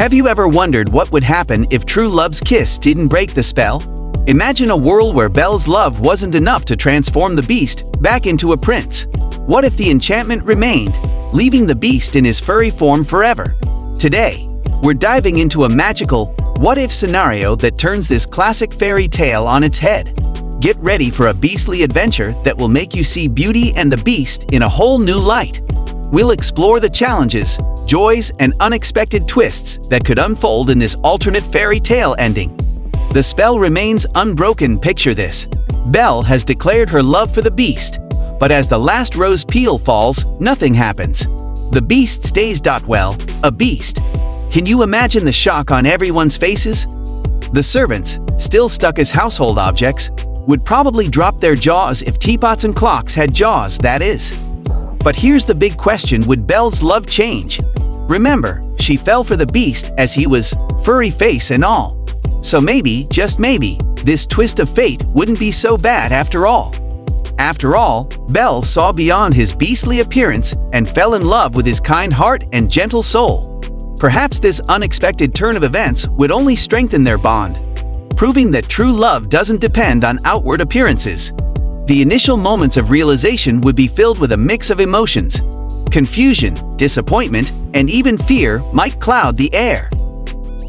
Have you ever wondered what would happen if true love's kiss didn't break the spell? Imagine a world where Belle's love wasn't enough to transform the beast back into a prince. What if the enchantment remained, leaving the beast in his furry form forever? Today, we're diving into a magical what-if scenario that turns this classic fairy tale on its head. Get ready for a beastly adventure that will make you see Beauty and the Beast in a whole new light. We'll explore the challenges, joys, and unexpected twists that could unfold in this alternate fairy tale ending. The spell remains unbroken. Picture this. Belle has declared her love for the beast, but as the last rose peel falls, nothing happens. The beast stays. Well, a beast. Can you imagine the shock on everyone's faces? The servants, still stuck as household objects, would probably drop their jaws if teapots and clocks had jaws, that is. But here's the big question: would Belle's love change? Remember, she fell for the beast as he was furry face and all. So maybe, just maybe, this twist of fate wouldn't be so bad after all. After all, Belle saw beyond his beastly appearance and fell in love with his kind heart and gentle soul. Perhaps this unexpected turn of events would only strengthen their bond, proving that true love doesn't depend on outward appearances. The initial moments of realization would be filled with a mix of emotions. Confusion, disappointment, and even fear might cloud the air.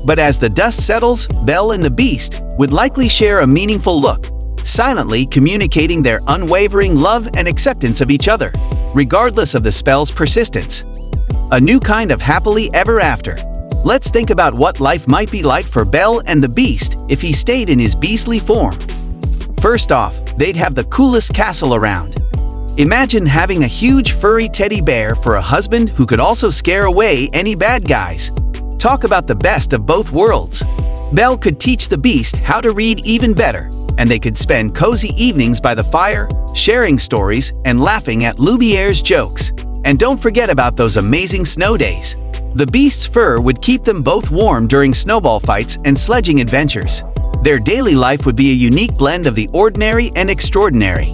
But as the dust settles, Belle and the Beast would likely share a meaningful look, silently communicating their unwavering love and acceptance of each other, regardless of the spell's persistence. A new kind of happily ever after. Let's think about what life might be like for Belle and the Beast if he stayed in his beastly form. First off, they'd have the coolest castle around. Imagine having a huge furry teddy bear for a husband who could also scare away any bad guys. Talk about the best of both worlds. Belle could teach the Beast how to read even better, and they could spend cozy evenings by the fire, sharing stories and laughing at Lumiere's jokes. And don't forget about those amazing snow days. The Beast's fur would keep them both warm during snowball fights and sledging adventures. Their daily life would be a unique blend of the ordinary and extraordinary.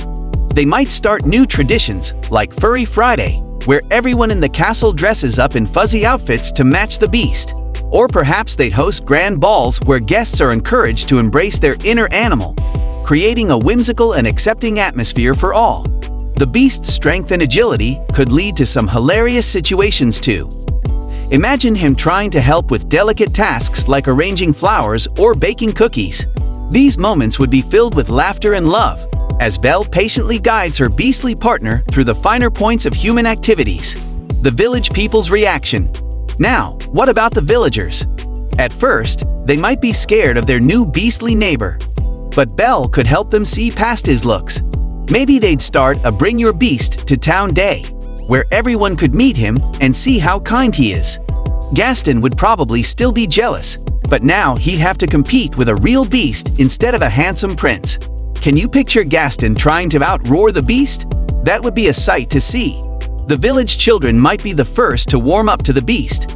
They might start new traditions, like Furry Friday, where everyone in the castle dresses up in fuzzy outfits to match the Beast. Or perhaps they'd host grand balls where guests are encouraged to embrace their inner animal, creating a whimsical and accepting atmosphere for all. The Beast's strength and agility could lead to some hilarious situations too. Imagine him trying to help with delicate tasks like arranging flowers or baking cookies. These moments would be filled with laughter and love, as Belle patiently guides her beastly partner through the finer points of human activities. The village people's reaction. Now, what about the villagers? At first, they might be scared of their new beastly neighbor, but Belle could help them see past his looks. Maybe they'd start a Bring Your Beast to Town Day, where everyone could meet him and see how kind he is. Gaston would probably still be jealous, but now he'd have to compete with a real beast instead of a handsome prince. Can you picture Gaston trying to outroar the Beast? That would be a sight to see. The village children might be the first to warm up to the Beast.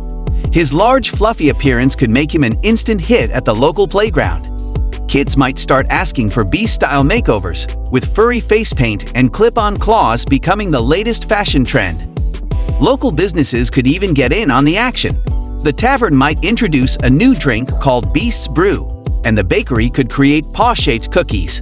His large, fluffy appearance could make him an instant hit at the local playground. Kids might start asking for Beast-style makeovers, with furry face paint and clip-on claws becoming the latest fashion trend. Local businesses could even get in on the action. The tavern might introduce a new drink called Beast's Brew, and the bakery could create paw-shaped cookies.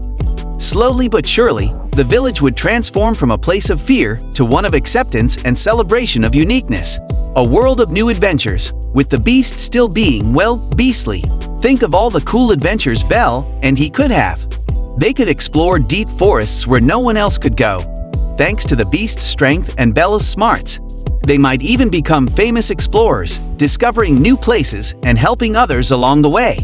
Slowly but surely, the village would transform from a place of fear to one of acceptance and celebration of uniqueness. A world of new adventures, with the Beast still being, well, beastly. Think of all the cool adventures Belle and he could have. They could explore deep forests where no one else could go, thanks to the Beast's strength and Belle's smarts. They might even become famous explorers, discovering new places and helping others along the way.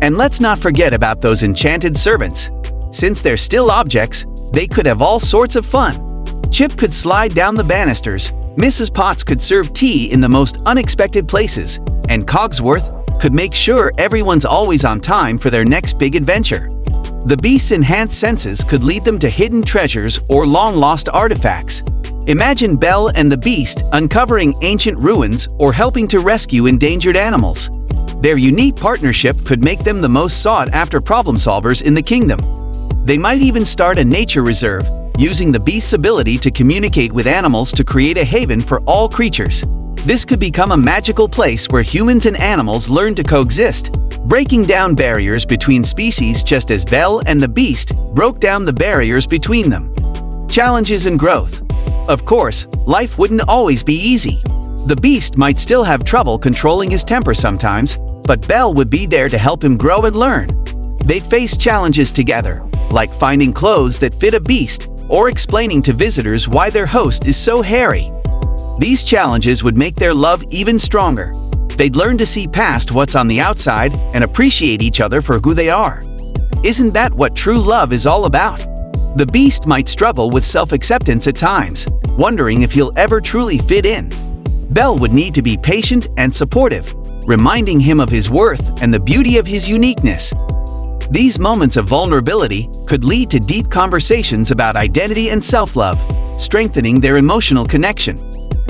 And let's not forget about those enchanted servants. Since they're still objects, they could have all sorts of fun. Chip could slide down the banisters, Mrs. Potts could serve tea in the most unexpected places, and Cogsworth could make sure everyone's always on time for their next big adventure. The Beast's enhanced senses could lead them to hidden treasures or long-lost artifacts. Imagine Belle and the Beast uncovering ancient ruins or helping to rescue endangered animals. Their unique partnership could make them the most sought-after problem-solvers in the kingdom. They might even start a nature reserve, using the Beast's ability to communicate with animals to create a haven for all creatures. This could become a magical place where humans and animals learn to coexist, breaking down barriers between species just as Belle and the Beast broke down the barriers between them. Challenges and growth. Of course, life wouldn't always be easy. The Beast might still have trouble controlling his temper sometimes, but Belle would be there to help him grow and learn. They'd face challenges together, like finding clothes that fit a beast or explaining to visitors why their host is so hairy. These challenges would make their love even stronger. They'd learn to see past what's on the outside and appreciate each other for who they are. Isn't that what true love is all about? The Beast might struggle with self-acceptance at times, wondering if he'll ever truly fit in. Belle would need to be patient and supportive, reminding him of his worth and the beauty of his uniqueness. These moments of vulnerability could lead to deep conversations about identity and self-love, strengthening their emotional connection.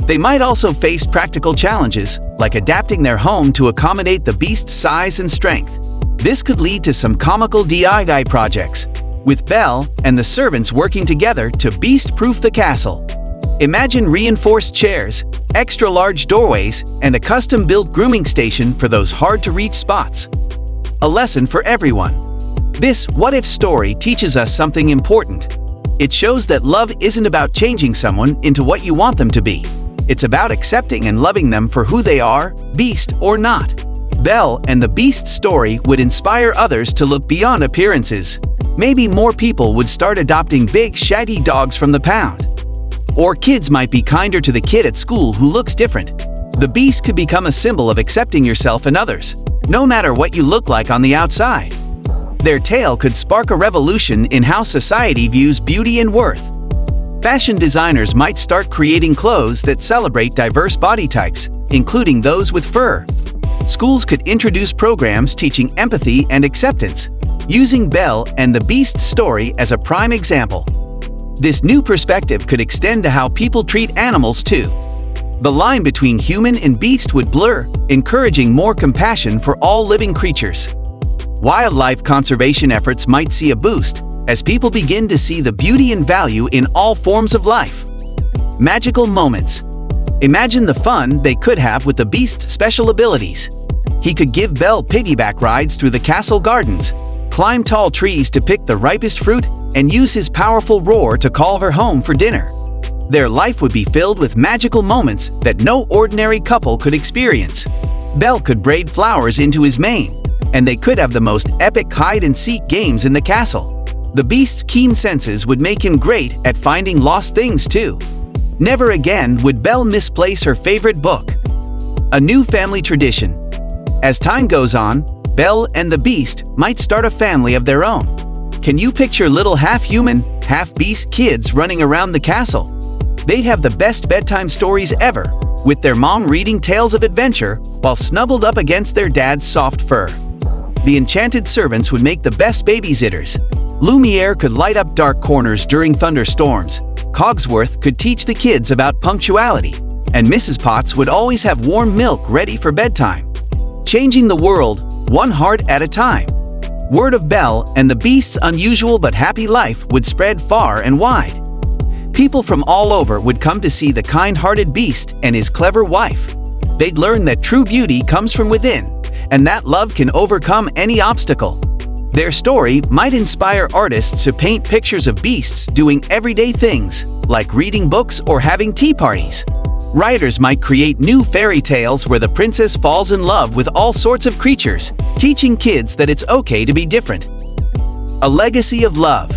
They might also face practical challenges, like adapting their home to accommodate the Beast's size and strength. This could lead to some comical DIY projects, with Belle and the servants working together to beast-proof the castle. Imagine reinforced chairs, extra-large doorways, and a custom-built grooming station for those hard-to-reach spots. A lesson for everyone. This what-if story teaches us something important. It shows that love isn't about changing someone into what you want them to be. It's about accepting and loving them for who they are, beast or not. Belle and the Beast story would inspire others to look beyond appearances. Maybe more people would start adopting big, shaggy dogs from the pound. Or kids might be kinder to the kid at school who looks different. The Beast could become a symbol of accepting yourself and others, no matter what you look like on the outside. Their tale could spark a revolution in how society views beauty and worth. Fashion designers might start creating clothes that celebrate diverse body types, including those with fur. Schools could introduce programs teaching empathy and acceptance, using Belle and the Beast story as a prime example. This new perspective could extend to how people treat animals too. The line between human and beast would blur, encouraging more compassion for all living creatures. Wildlife conservation efforts might see a boost as people begin to see the beauty and value in all forms of life. Magical moments. Imagine the fun they could have with the Beast's special abilities. He could give Belle piggyback rides through the castle gardens, climb tall trees to pick the ripest fruit, and use his powerful roar to call her home for dinner. Their life would be filled with magical moments that no ordinary couple could experience. Belle could braid flowers into his mane, and they could have the most epic hide-and-seek games in the castle. The Beast's keen senses would make him great at finding lost things too. Never again would Belle misplace her favorite book. A new family tradition. As time goes on, Belle and the Beast might start a family of their own. Can you picture little half-human, half-beast kids running around the castle? They'd have the best bedtime stories ever, with their mom reading tales of adventure while snuggled up against their dad's soft fur. The enchanted servants would make the best babysitters. Lumiere could light up dark corners during thunderstorms. Cogsworth could teach the kids about punctuality. And Mrs. Potts would always have warm milk ready for bedtime. Changing the world, one heart at a time. Word of Belle and the Beast's unusual but happy life would spread far and wide. People from all over would come to see the kind-hearted Beast and his clever wife. They'd learn that true beauty comes from within, and that love can overcome any obstacle. Their story might inspire artists to paint pictures of beasts doing everyday things, like reading books or having tea parties. Writers might create new fairy tales where the princess falls in love with all sorts of creatures, teaching kids that it's okay to be different. A legacy of love.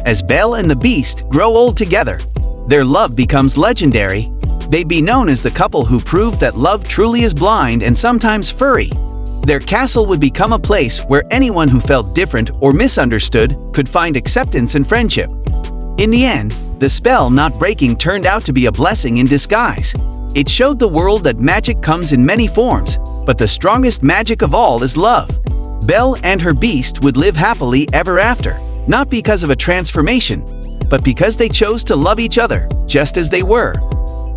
As Belle and the Beast grow old together, their love becomes legendary. They'd be known as the couple who proved that love truly is blind and sometimes furry. Their castle would become a place where anyone who felt different or misunderstood could find acceptance and friendship. In the end, the spell not breaking turned out to be a blessing in disguise. It showed the world that magic comes in many forms, but the strongest magic of all is love. Belle and her Beast would live happily ever after, not because of a transformation, but because they chose to love each other just as they were.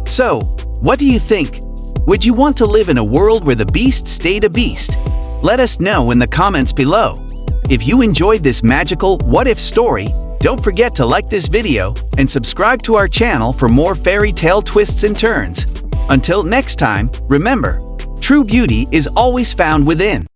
So, what do you think? Would you want to live in a world where the Beast stayed a beast? Let us know in the comments below. If you enjoyed this magical what-if story, don't forget to like this video and subscribe to our channel for more fairy tale twists and turns. Until next time, remember, true beauty is always found within.